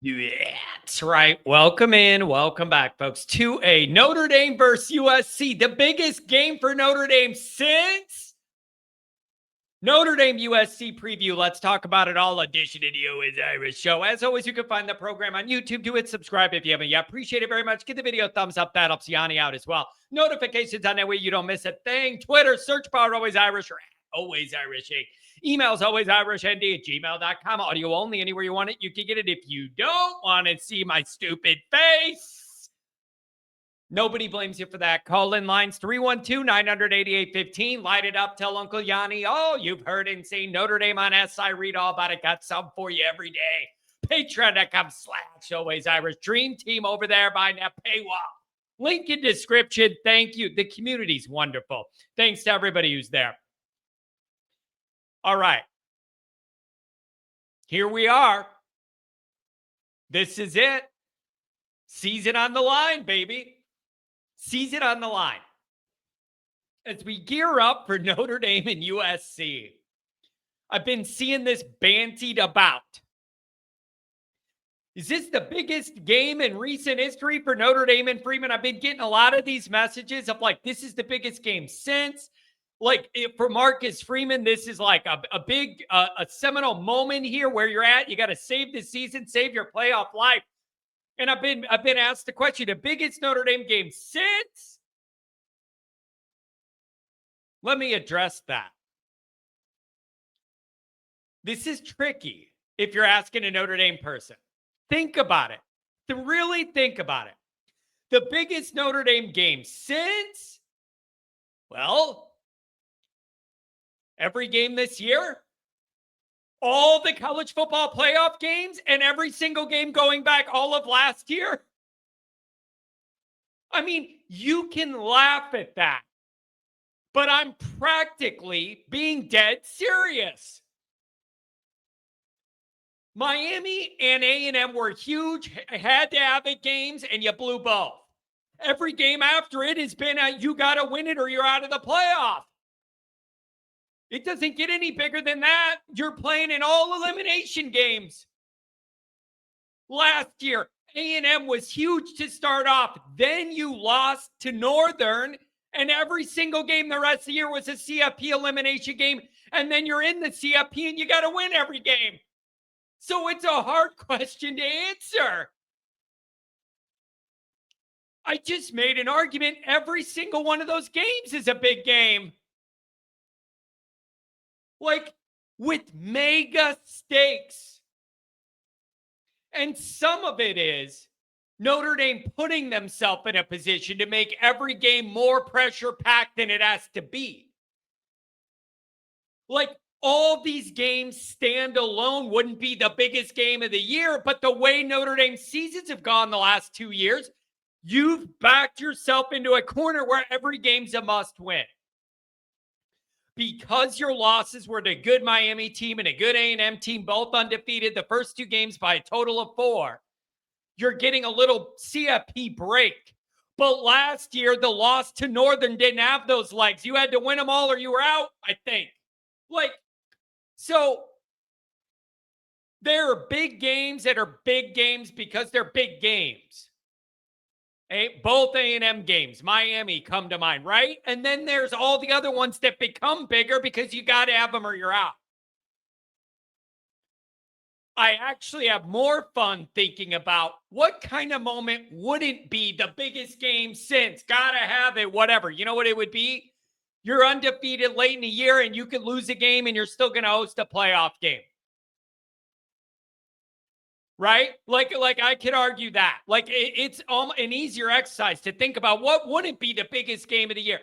That's right. Welcome in. Welcome back, folks, to a Notre Dame versus USC, the biggest game for Notre Dame since Notre Dame USC preview. Let's talk about it all. Edition of the Is Irish Show. As always, you can find the program on YouTube. Do it. Subscribe if you haven't yet. Appreciate it very much. Give the video a thumbs up. That helps Yanni out as well. Notifications on that way you don't miss a thing. Twitter, search bar Always Irish or Always Irish. Emails always irishnd at gmail.com. Audio only. Anywhere you want it, you can get it. If you don't want to see my stupid face, nobody blames you for that. Call in lines 312-988-15. Light it up. Tell Uncle Yanni, oh, you've heard him say Notre Dame on SI. Read all about it. Got some for you every day. Patreon.com/Always Irish. Dream team over there behind that paywall. Link in description. Thank you. The community's wonderful. Thanks to everybody who's there. All right. Here we are. This is it. Season on the line, baby. Season on the line. As we gear up for Notre Dame and USC, I've been seeing this bantied about. Is this the biggest game in recent history for Notre Dame and Freeman? I've been getting a lot of these messages of like, this is the biggest game since. Like for Marcus Freeman, this is like a big, a seminal moment here where you're at. You got to save the season, save your playoff life. And I've been asked the question: the biggest Notre Dame game since. Let me address that. This is tricky if you're asking a Notre Dame person. Think about it. To really think about it. The biggest Notre Dame game since, well, every game this year, all the college football playoff games, and every single game going back all of last year. I mean, you can laugh at that, but I'm practically being dead serious. Miami and A&M were huge, had to have it games, and you blew both. Every game after it has been you got to win it or you're out of the playoff. It doesn't get any bigger than that. You're playing in all elimination games. Last year, A&M was huge to start off. Then you lost to Northern, and every single game the rest of the year was a CFP elimination game. And then you're in the CFP, and you got to win every game. So it's a hard question to answer. I just made an argument. Every single one of those games is a big game. Like, with mega stakes. And some of it is Notre Dame putting themselves in a position to make every game more pressure-packed than it has to be. Like, all these games stand alone wouldn't be the biggest game of the year, but the way Notre Dame seasons have gone the last 2 years, you've backed yourself into a corner where every game's a must-win. Because your losses were to a good Miami team and a good A&M team, both undefeated, the first 2 games by a total of 4, you're getting a little CFP break. But last year, the loss to Northern didn't have those legs. You had to win them all or you were out, I think. Like, so there are big games that are big games because they're big games. Both A&M games, Miami come to mind, right? And then there's all the other ones that become bigger because you got to have them or you're out. I actually have more fun thinking about what kind of moment wouldn't be the biggest game since. Gotta have it, whatever. You know what it would be? You're undefeated late in the year and you could lose a game and you're still going to host a playoff game. Right? Like I could argue that. Like it's an easier exercise to think about what wouldn't be the biggest game of the year.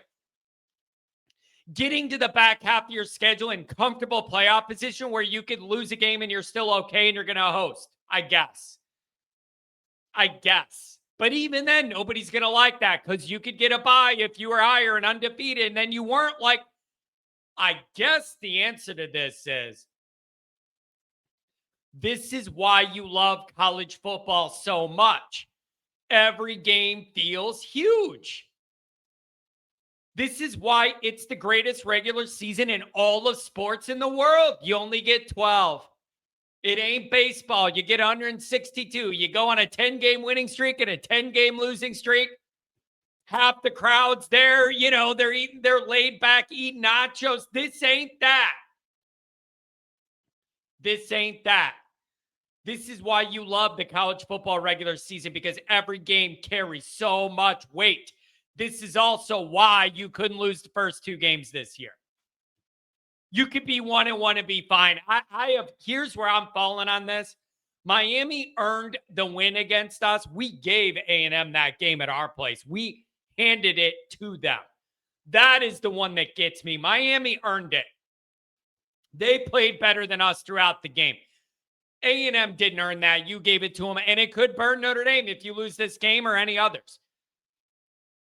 Getting to the back half of your schedule in comfortable playoff position where you could lose a game and you're still okay and you're going to host. I guess. But even then, nobody's going to like that because you could get a bye if you were higher and undefeated and then you weren't. Like, I guess the answer to this is why you love college football so much. Every game feels huge. This is why it's the greatest regular season in all of sports in the world. You only get 12. It ain't baseball. You get 162. You go on a 10-game winning streak and a 10-game losing streak. Half the crowd's there. They're laid back, eating nachos. This ain't that. This ain't that. This is why you love the college football regular season, because every game carries so much weight. This is also why you couldn't lose the first 2 games this year. You could be 1-1 and be fine. Here's where I'm falling on this. Miami earned the win against us. We gave A&M that game at our place. We handed it to them. That is the one that gets me. Miami earned it. They played better than us throughout the game. A&M didn't earn that. You gave it to them, and it could burn Notre Dame if you lose this game or any others.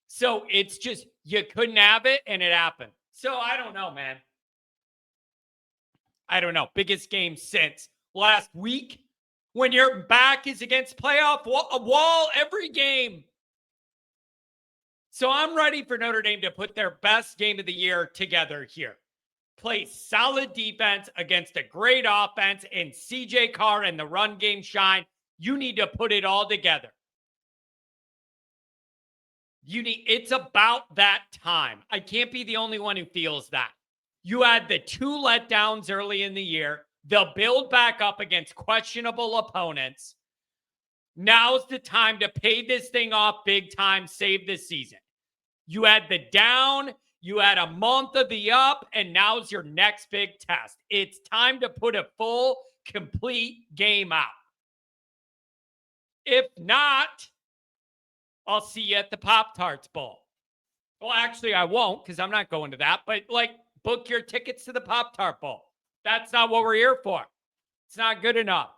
So it's just, you couldn't have it, and it happened. So I don't know, man. I don't know. Biggest game since last week, when your back is against playoff wall every game. So I'm ready for Notre Dame to put their best game of the year together here. Play solid defense against a great offense, and CJ Carr and the run game shine. You need to put it all together. It's about that time. I can't be the only one who feels that. You had the 2 letdowns early in the year. They'll build back up against questionable opponents. Now's the time to pay this thing off big time, save this season. You had the down, you had a month of the up, and now's your next big test. It's time to put a full, complete game out. If not, I'll see you at the Pop-Tarts Bowl. Well, actually, I won't, because I'm not going to that, but book your tickets to the Pop-Tart Bowl. That's not what we're here for. It's not good enough.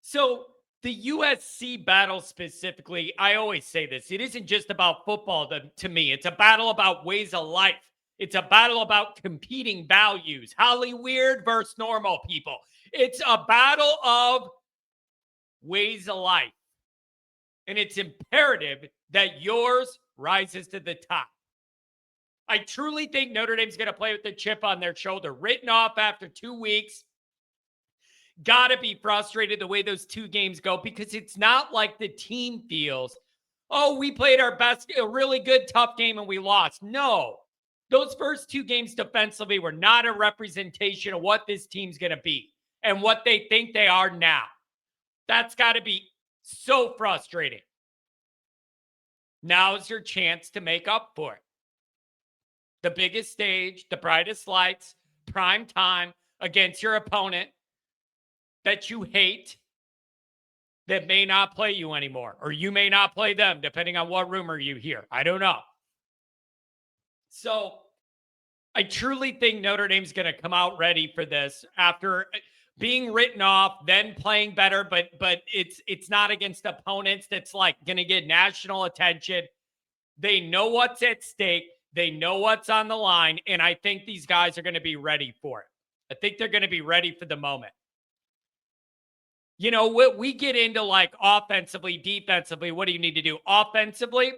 So the USC battle specifically, I always say this, it isn't just about football to me. It's a battle about ways of life. It's a battle about competing values. Holly weird versus normal people. It's a battle of ways of life. And it's imperative that yours rises to the top. I truly think Notre Dame's going to play with the chip on their shoulder. Written off after 2 weeks. Got to be frustrated the way those 2 games go, because it's not like the team feels, oh, we played our best, a really good, tough game and we lost. No. Those first 2 games defensively were not a representation of what this team's going to be and what they think they are now. That's got to be so frustrating. Now's your chance to make up for it. The biggest stage, the brightest lights, prime time against your opponent that you hate, that may not play you anymore, or you may not play them, depending on what rumor you hear. I don't know. So I truly think Notre Dame's going to come out ready for this after being written off, then playing better, but it's not against opponents that's like going to get national attention. They know what's at stake. They know what's on the line, and I think these guys are going to be ready for it. I think they're going to be ready for the moment. You know, we get into like offensively, defensively, what do you need to do? Offensively,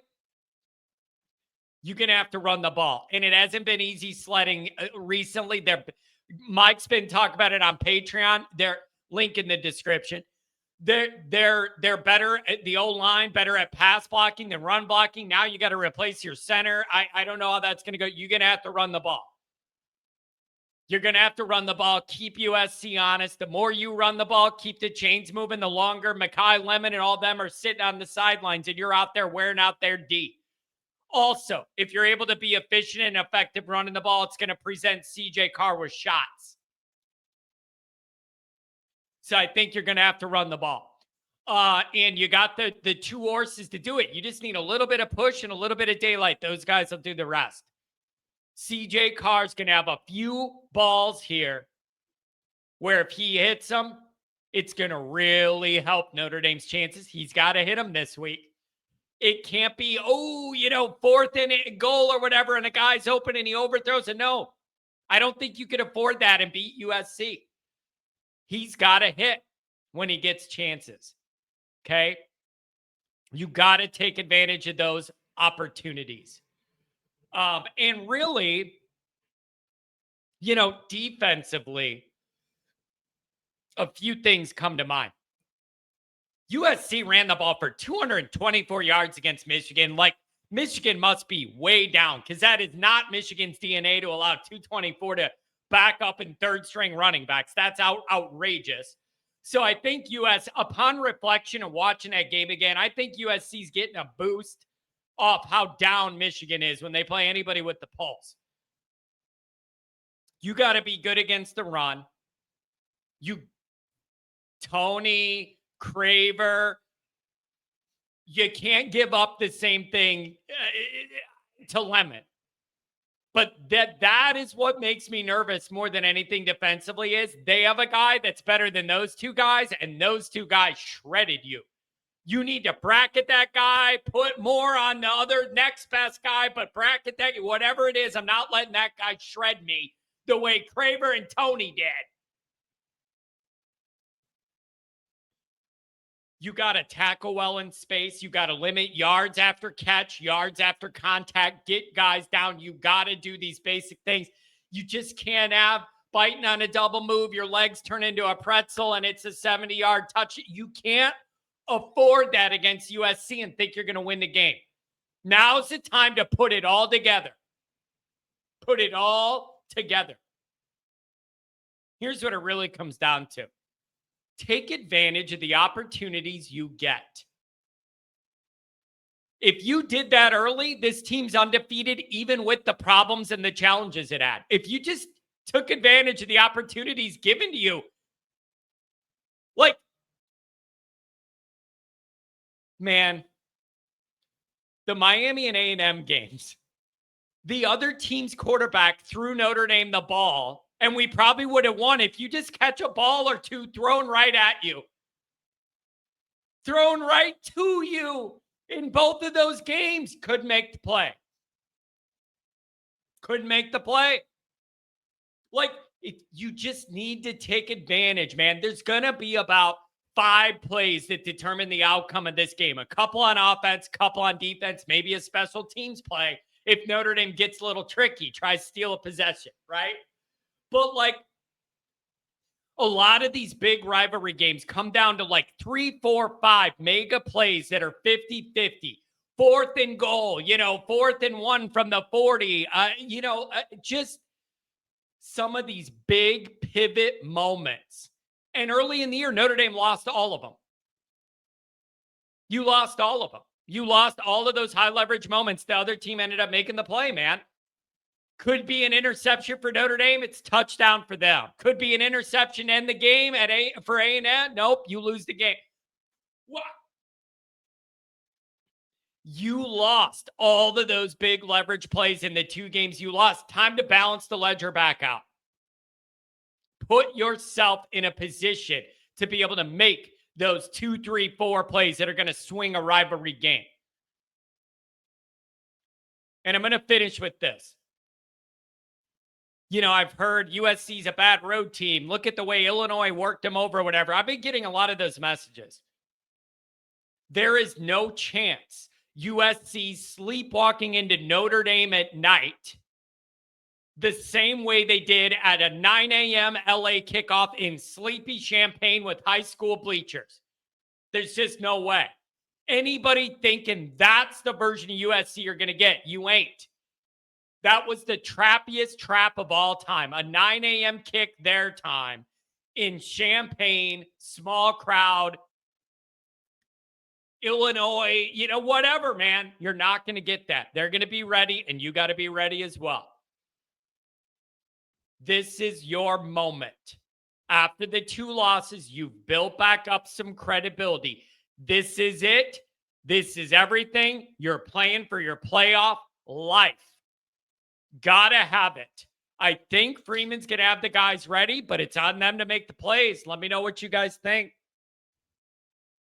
you're going to have to run the ball, and it hasn't been easy sledding recently. Mike's been talking about it on Patreon. Their link in the description. They're better at the O-line, better at pass blocking than run blocking. Now you got to replace your center. I don't know how that's going to go. You're going to have to run the ball. You're going to have to run the ball, keep USC honest. The more you run the ball, keep the chains moving, the longer Mekhi Lemon and all them are sitting on the sidelines and you're out there wearing out their D. Also, if you're able to be efficient and effective running the ball, it's going to present CJ Carr with shots. So I think you're going to have to run the ball. And you got the 2 horses to do it. You just need a little bit of push and a little bit of daylight. Those guys will do the rest. CJ Carr's going to have a few balls here where if he hits them, it's going to really help Notre Dame's chances. He's got to hit them this week. It can't be, 4th and goal or whatever, and a guy's open and he overthrows it. No, I don't think you could afford that and beat USC. He's got to hit when he gets chances. Okay? You got to take advantage of those opportunities. And really, defensively, a few things come to mind. USC ran the ball for 224 yards against Michigan. Like, Michigan must be way down because that is not Michigan's DNA to allow 224 to back up in third string running backs. That's outrageous. So I think upon reflection and watching that game again, I think USC's getting a boost off how down Michigan is when they play anybody with the pulse. You got to be good against the run. Tony, Craver, you can't give up the same thing to Lemon. But that is what makes me nervous more than anything defensively is they have a guy that's better than those two guys, and those two guys shredded you. You need to bracket that guy, put more on the other next best guy, but bracket that, whatever it is, I'm not letting that guy shred me the way Craver and Tony did. You got to tackle well in space. You got to limit yards after catch, yards after contact, get guys down. You got to do these basic things. You just can't have biting on a double move, your legs turn into a pretzel, and it's a 70-yard touch. You can't afford that against USC and think you're going to win the game. Now's the time to put it all together. Put it all together. Here's what it really comes down to. Take advantage of the opportunities you get. If you did that early, this team's undefeated, even with the problems and the challenges it had. If you just took advantage of the opportunities given to you, like, man, the Miami and A&M games, the other team's quarterback threw Notre Dame the ball, and we probably would have won if you just catch a ball or two thrown right at you. Thrown right to you in both of those games. Couldn't make the play. Couldn't make the play. Like, you just need to take advantage, man. There's going to be about 5 plays that determine the outcome of this game. A couple on offense, couple on defense, maybe a special teams play. If Notre Dame gets a little tricky, tries to steal a possession, right? But like, a lot of these big rivalry games come down to like 3, 4, 5 mega plays that are 50-50. 4th and goal, 4th and 1 from the 40. Just some of these big pivot moments. And early in the year, Notre Dame lost all of them. You lost all of them. You lost all of those high leverage moments. The other team ended up making the play, man. Could be an interception for Notre Dame. It's touchdown for them. Could be an interception in the game for A&M. Nope, you lose the game. What? You lost all of those big leverage plays in the 2 games you lost. Time to balance the ledger back out. Put yourself in a position to be able to make those 2, 3, 4 plays that are going to swing a rivalry game. And I'm going to finish with this. I've heard USC's a bad road team. Look at the way Illinois worked them over, whatever. I've been getting a lot of those messages. There is no chance USC sleepwalking into Notre Dame at night the same way they did at a 9 a.m. LA kickoff in sleepy Champaign with high school bleachers. There's just no way. Anybody thinking that's the version of USC you're going to get, you ain't. That was the trappiest trap of all time. A 9 a.m. kick their time in Champaign, small crowd, Illinois, whatever, man. You're not going to get that. They're going to be ready, and you got to be ready as well. This is your moment. After the 2 losses, you've built back up some credibility. This is it. This is everything. You're playing for your playoff life. Gotta have it. I think Freeman's going to have the guys ready, but it's on them to make the plays. Let me know what you guys think.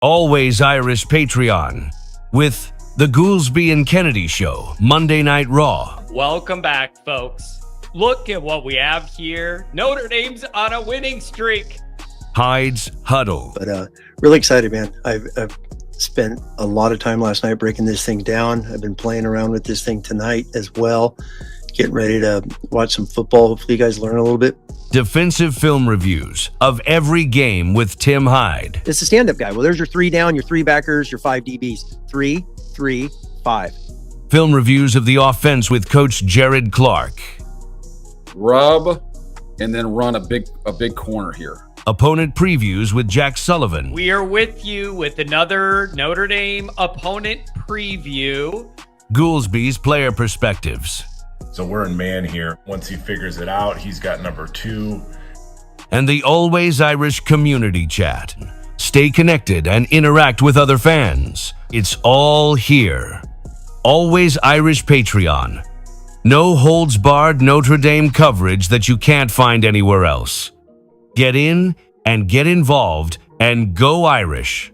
Always Irish Patreon with the Goolsby and Kennedy Show, Monday Night Raw. Welcome back, folks. Look at what we have here. Notre Dame's on a winning streak. Hyde's Huddle. But really excited, man. I've spent a lot of time last night breaking this thing down. I've been playing around with this thing tonight as well. Getting ready to watch some football. Hopefully you guys learn a little bit defensive film reviews of every game with Tim Hyde. It's a stand-up guy. Well, there's your 3 down, your 3 backers, your 5 DBs. 3, 3, 5. Film reviews of the offense with Coach Jared Clark. Rub and then run a big corner here. Opponent previews with Jack Sullivan. We are with you with another Notre Dame opponent preview. Goolsby's player perspectives. So we're in man here. Once he figures it out, he's got number 2. And the Always Irish community chat. Stay connected and interact with other fans. It's all here. Always Irish Patreon. No holds barred Notre Dame coverage that you can't find anywhere else. Get in and get involved and go Irish.